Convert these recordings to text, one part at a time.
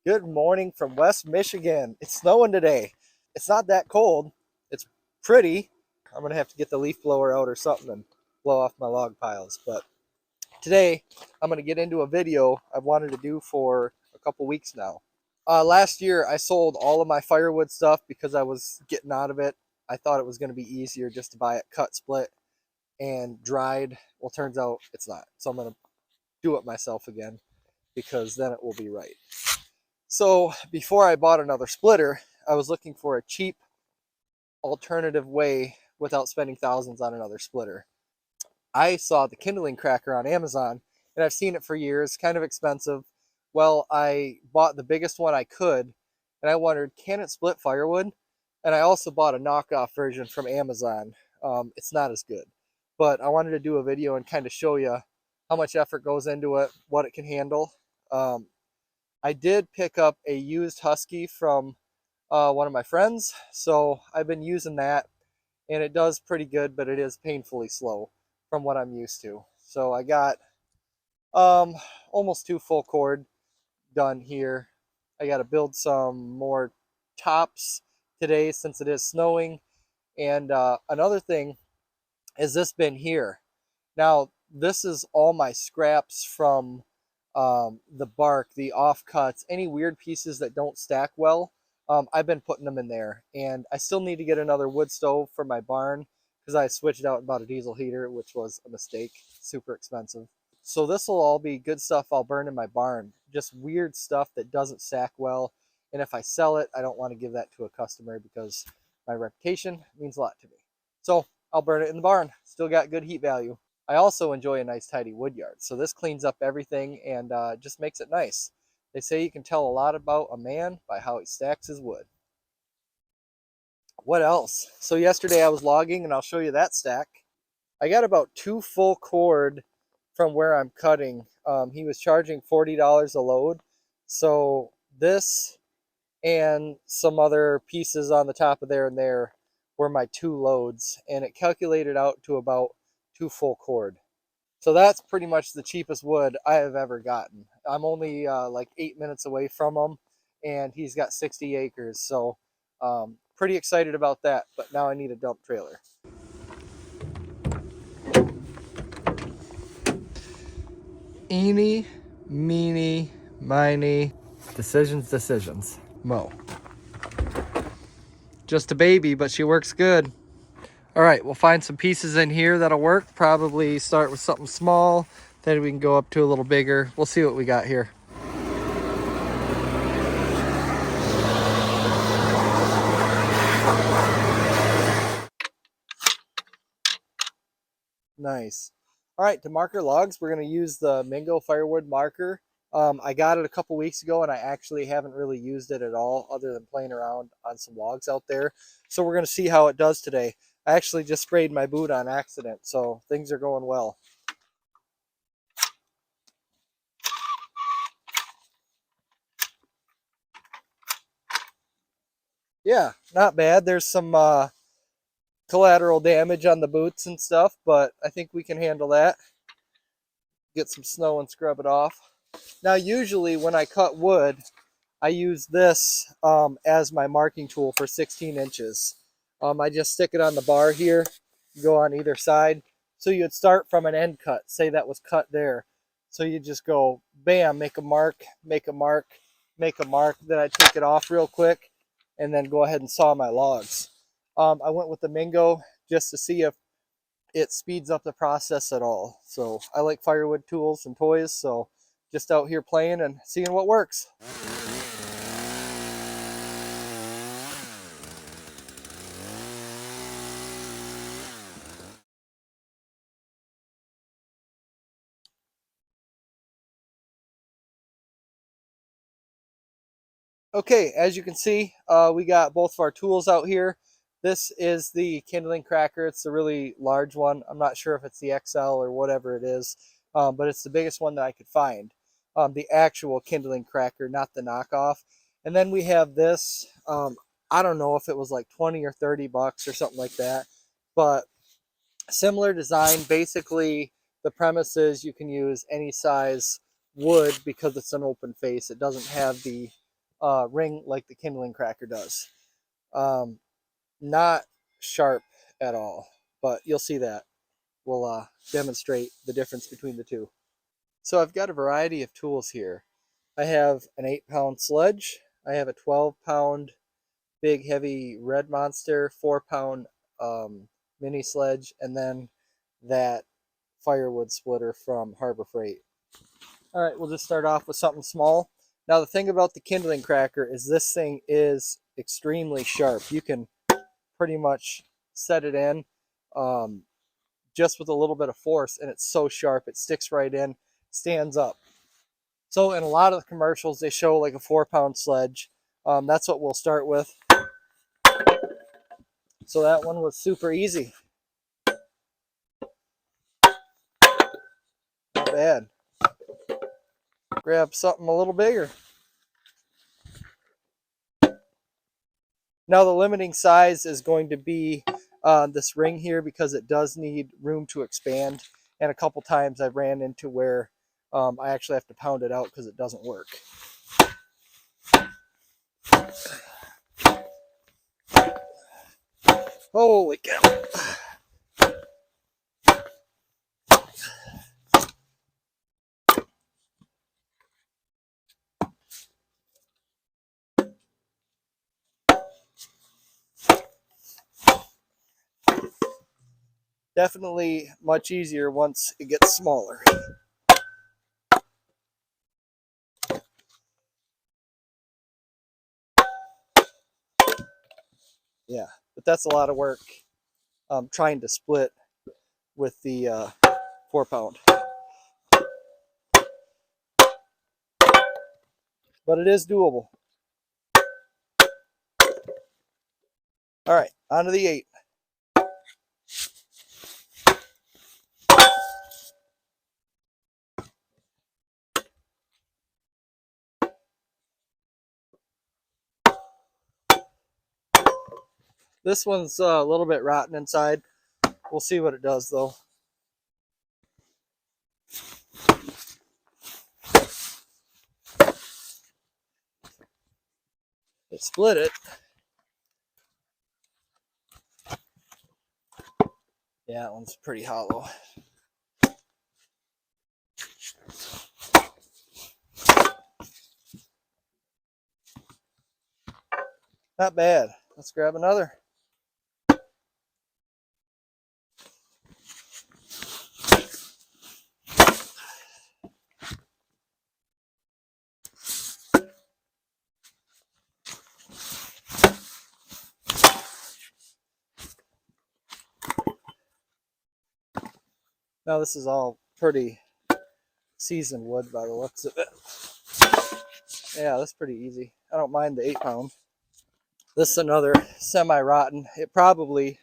Good morning from West Michigan. It's snowing today. It's not that cold. It's pretty. I'm going to have to get the leaf blower out or something and blow off my log piles. But today, I'm going to get into a video I've wanted to do for a couple weeks now. Last year, I sold all of my firewood stuff because I was getting out of it. I thought it was going to be easier just to buy it cut, split, and dried. Well, turns out it's not. So I'm going to do it myself again because then it will be right. So before I bought another splitter, I was looking for a cheap alternative way without spending thousands on another splitter. I saw the Kindling cracker on Amazon, and I've seen it for years, kind of expensive. Well, I bought the biggest one I could, and I wondered, can it split firewood? And I also bought a knockoff version from Amazon. It's not as good, but I wanted to do a video and kind of show you how much effort goes into it, what it can handle. I did pick up a used Husky from one of my friends, so I've been using that, and it does pretty good, but it is painfully slow from what I'm used to. So I got almost 2 full cord done here. I got to build some more tops today since it is snowing, and another thing is this bin here. Now, this is all my scraps from the bark, the offcuts, any weird pieces that don't stack well. I've been putting them in there, and I still need to get another wood stove for my barn because I switched out and bought a diesel heater, which was a mistake, super expensive. So this will all be good stuff I'll burn in my barn, just weird stuff that doesn't stack well. And if I sell it, I don't want to give that to a customer because my reputation means a lot to me. So I'll burn it in the barn. Still got good heat value. I also enjoy a nice tidy wood yard, so this cleans up everything and just makes it nice. They say you can tell a lot about a man by how he stacks his wood. What else? So yesterday I was logging, and I'll show you that stack. I got about 2 full cord from where I'm cutting. He was charging $40 a load, so this and some other pieces on the top of there and there were my 2 loads, and it calculated out to about 2 full cord. So that's pretty much the cheapest wood I have ever gotten. I'm only like 8 minutes away from him, and he's got 60 acres. So pretty excited about that, but now I need a dump trailer. Eeny, meeny, miny, decisions. Mo. Just a baby, but she works good. All right, we'll find some pieces in here that'll work. Probably start with something small, then we can go up to a little bigger. We'll see what we got here. Nice. All right, to mark our logs, we're going to use the Mingo Firewood marker. I got it a couple weeks ago, and I actually haven't really used it at all other than playing around on some logs out there. So we're going to see how it does today. I actually just sprayed my boot on accident, so things are going well. Yeah, not bad. There's some collateral damage on the boots and stuff, but I think we can handle that. Get some snow and scrub it off. Now, usually when I cut wood, I use this as my marking tool for 16 inches. I just stick it on the bar here, go on either side. So you'd start from an end cut, say that was cut there. So you just go, bam, make a mark, make a mark, make a mark. Then I take it off real quick and then go ahead and saw my logs. I went with the Mingo just to see if it speeds up the process at all. So I like firewood tools and toys, so just out here playing and seeing what works. Okay, as you can see, we got both of our tools out here. This is the Kindling cracker. It's a really large one. I'm not sure if it's the XL or whatever it is, but it's the biggest one that I could find. The actual Kindling cracker, not the knockoff. And then we have this. I don't know if it was like 20 or 30 bucks or something like that, but similar design. Basically, the premise is you can use any size wood because it's an open face. It doesn't have the ring like the Kindling cracker does. Not sharp at all, but you'll see that. We'll demonstrate the difference between the two. So I've got a variety of tools here. I have an 8-pound sledge. I have a 12-pound big heavy red monster, 4-pound mini sledge, and then that firewood splitter from Harbor Freight. All right, we'll just start off with something small. Now the thing about the Kindling cracker is this thing is extremely sharp. You can pretty much set it in just with a little bit of force, and it's so sharp it sticks right in, stands up. So in a lot of the commercials they show like a 4-pound sledge. That's what we'll start with. So that one was super easy. Not bad. Grab something a little bigger. Now the limiting size is going to be this ring here because it does need room to expand. And a couple times I ran into where I actually have to pound it out because it doesn't work. Holy cow. Definitely much easier once it gets smaller. Yeah, but that's a lot of work trying to split with the 4-pound. But it is doable. All right, on to the 8. This one's a little bit rotten inside. We'll see what it does though. It split it. Yeah, that one's pretty hollow. Not bad. Let's grab another. Now this is all pretty seasoned wood by the looks of it. Yeah, that's pretty easy. I don't mind the 8-pound. This is another semi-rotten. It probably,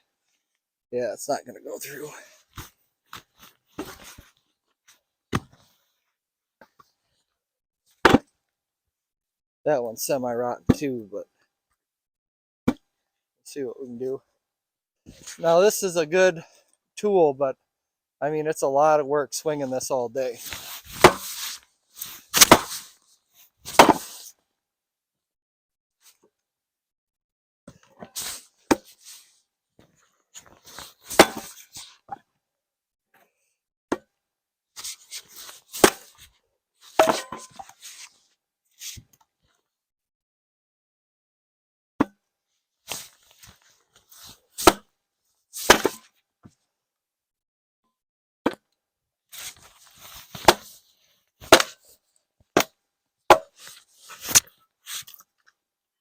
yeah, it's not going to go through. That one's semi-rotten too, but let's see what we can do. Now this is a good tool, but I mean, it's a lot of work swinging this all day.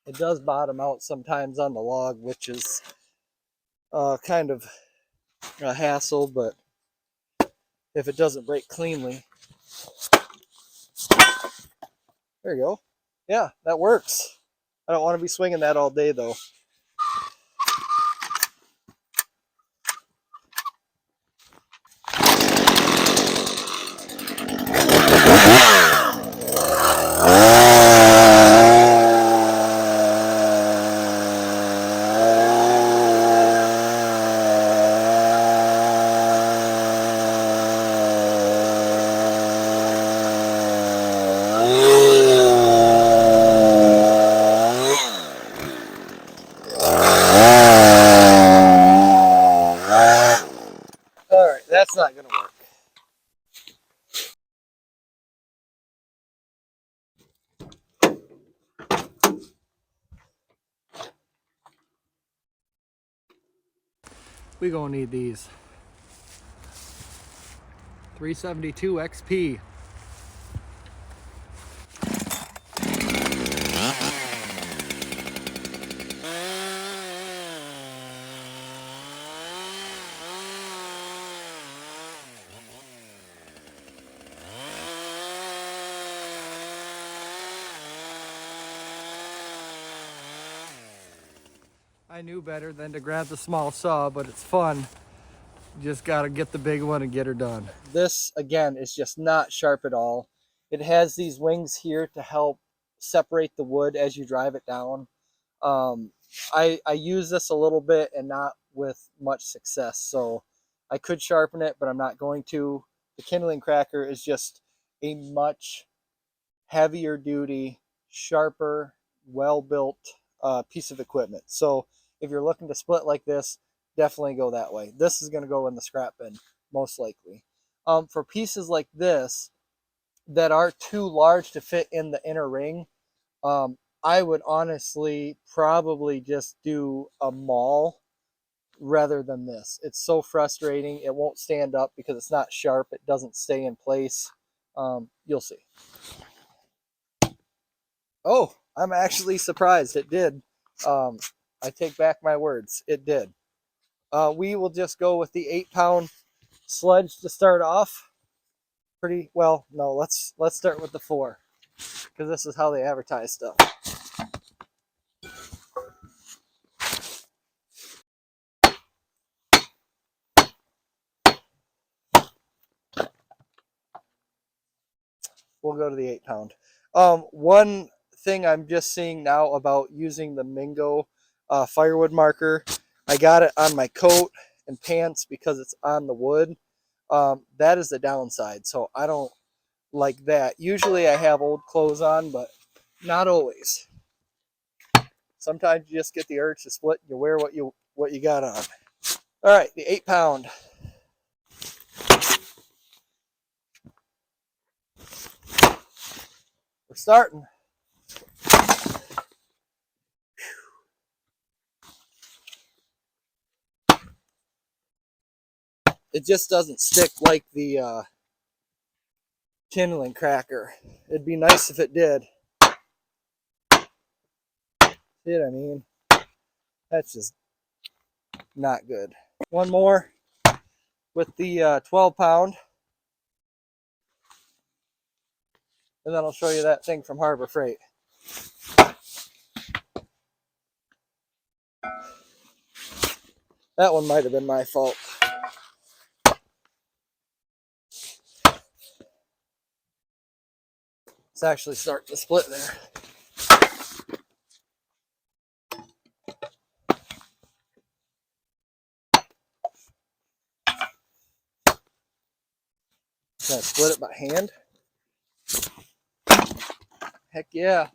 It does bottom out sometimes on the log, which is kind of a hassle, but if it doesn't break cleanly. There you go. Yeah, that works. I don't want to be swinging that all day though. We gonna need these. 372 XP. I knew better than to grab the small saw, but it's fun. You just gotta get the big one and get her done. This, again, is just not sharp at all. It has these wings here to help separate the wood as you drive it down. I use this a little bit and not with much success, so I could sharpen it, but I'm not going to. The Kindling cracker is just a much heavier duty, sharper, well-built piece of equipment. So if you're looking to split like this, definitely go that way. This is going to go in the scrap bin, most likely. For pieces like this that are too large to fit in the inner ring, I would honestly probably just do a maul rather than this. It's so frustrating. It won't stand up because it's not sharp. It doesn't stay in place. You'll see. Oh, I'm actually surprised it did. I take back my words. It did. We will just go with the 8-pound sledge to start off. Pretty well. No, let's start with the 4, because this is how they advertise stuff. We'll go to the 8-pound. One thing I'm just seeing now about using the Mingo firewood marker, I got it on my coat and pants because it's on the wood. That is the downside, so I don't like that. Usually I have old clothes on, but not always. Sometimes you just get the urge to split and you wear what you got on. All right, the 8-pound. We're starting. It just doesn't stick like the Kindling cracker. It'd be nice if it did. See what I mean? That's just not good. One more with the 12-pound. And then I'll show you that thing from Harbor Freight. That one might have been my fault. It's actually starting to split there. Can I split it by hand? Heck yeah.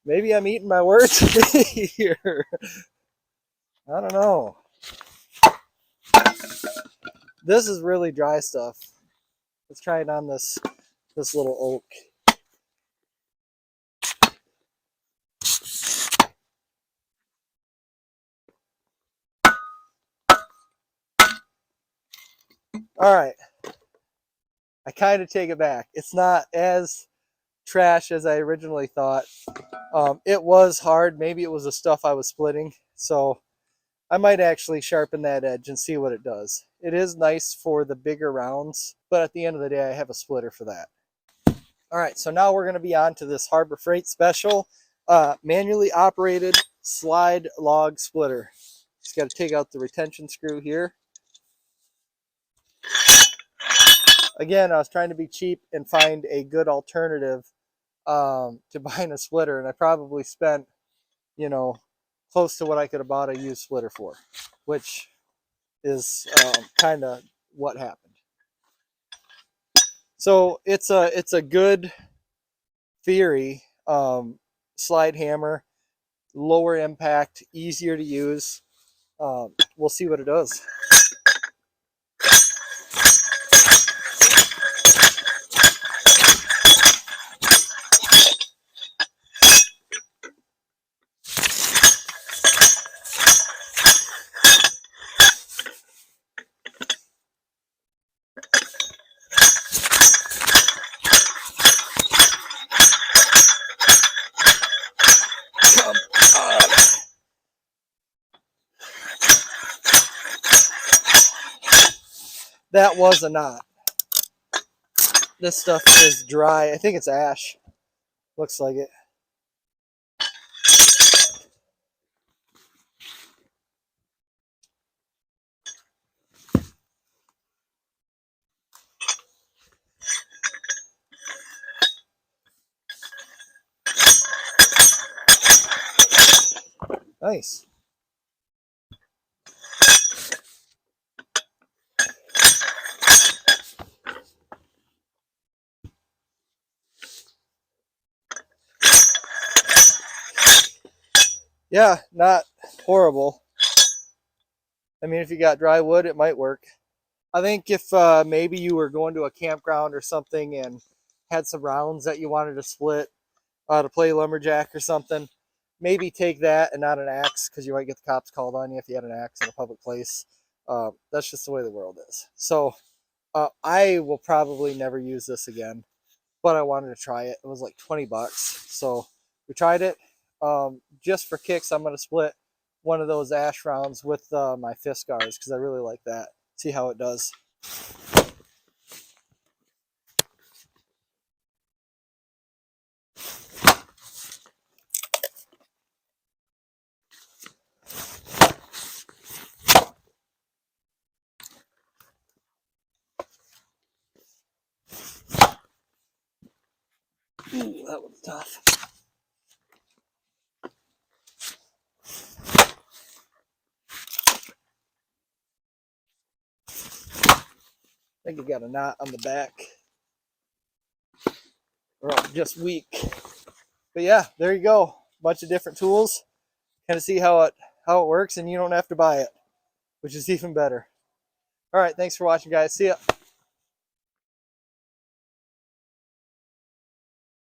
Maybe I'm eating my words here. I don't know. This is really dry stuff. Let's try it on this little oak. All right. I kind of take it back. It's not as trash as I originally thought. It was hard. Maybe it was the stuff I was splitting. So I might actually sharpen that edge and see what it does. It is nice for the bigger rounds, but at the end of the day, I have a splitter for that. All right, so now we're going to be on to this Harbor Freight special manually operated slide log splitter. Just got to take out the retention screw here. Again, I was trying to be cheap and find a good alternative to buying a splitter, and I probably spent, close to what I could have bought a used splitter for, which is kind of what happened. So it's a good theory. Slide hammer, lower impact, easier to use. We'll see what it does. That was a knot. This stuff is dry. I think it's ash. Looks like it. Nice. Yeah, not horrible. I mean, if you got dry wood, it might work. I think if maybe you were going to a campground or something and had some rounds that you wanted to split to play lumberjack or something, maybe take that and not an axe, because you might get the cops called on you if you had an axe in a public place. That's just the way the world is. So I will probably never use this again, but I wanted to try it. It was like 20 bucks. So we tried it. Just for kicks, I'm going to split one of those ash rounds with my fist guards because I really like that. See how it does. Ooh, that was tough. I think you got a knot on the back. Or just weak. But yeah, there you go. Bunch of different tools. Kind of see how it works, and you don't have to buy it, which is even better. All right, thanks for watching, guys. See ya.